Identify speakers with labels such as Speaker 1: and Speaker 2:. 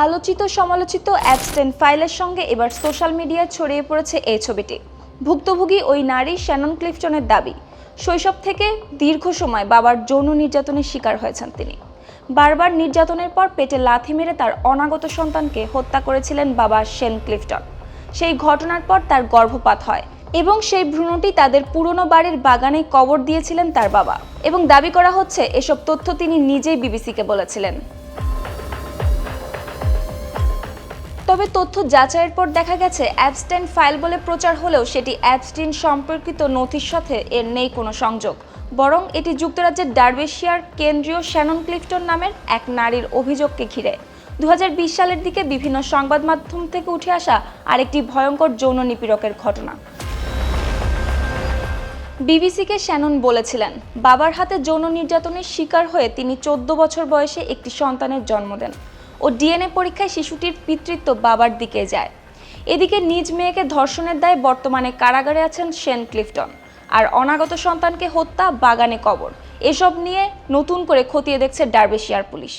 Speaker 1: আলোচিত সমালোচিত অ্যাবস্টেন ফাইলের সঙ্গে এবার সোশ্যাল মিডিয়ায় ছড়িয়ে পড়েছে এই ছবিটি। ভুক্তভোগী ওই নারী শ্যানন ক্লিফটনের দাবি, শৈশব থেকে দীর্ঘ সময় বাবার যৌন নির্যাতনের শিকার হয়েছেন তিনি। বারবার নির্যাতনের পর পেটে লাথি মেরে তার অনাগত সন্তানকে হত্যা করেছিলেন বাবা শেন ক্লিফটন। সেই ঘটনার পর তার গর্ভপাত হয় এবং সেই ভ্রূণটি তাদের পুরনো বাড়ির বাগানে কবর দিয়েছিলেন তার বাবা, এবং দাবি করা হচ্ছে এসব তথ্য তিনি নিজেই বিবিসিকে বলেছিলেন। তবে তথ্য যাচাইয়ের পর দেখা গেছে অ্যাবস্টেন ফাইল বলে প্রচার হলেও সেটি অ্যাবস্টিন সম্পর্কিত নথির সাথে এর নেই কোনো সংযোগ, বরং এটি যুক্তরাজ্যের ডারবেশিয়ার কেন্দ্রীয় শ্যানন ক্লিফটন নামের এক নারীর অভিযোগকে ঘিরে 2020 সালের দিকে বিভিন্ন সংবাদ মাধ্যম থেকে উঠে আসা আরেকটি ভয়ঙ্কর যৌন নিপীড়কের ঘটনা। বিবিসিকে শ্যানন বলেছিলেন, বাবার হাতে যৌন নির্যাতনের শিকার হয়ে তিনি 14 বছর বয়সে একটি সন্তানের জন্ম দেন ও ডিএনএ পরীক্ষায় শিশুটির পিতৃত্ব বাবার দিকে যায়। এদিকে নিজ মেয়েকে ধর্ষণের দায়ে বর্তমানে কারাগারে আছেন শেন ক্লিফটন, আর অনাগত সন্তানকে হত্যা, বাগানে কবর, এসব নিয়ে নতুন করে খতিয়ে দেখছে ডারবেশিয়ার পুলিশ।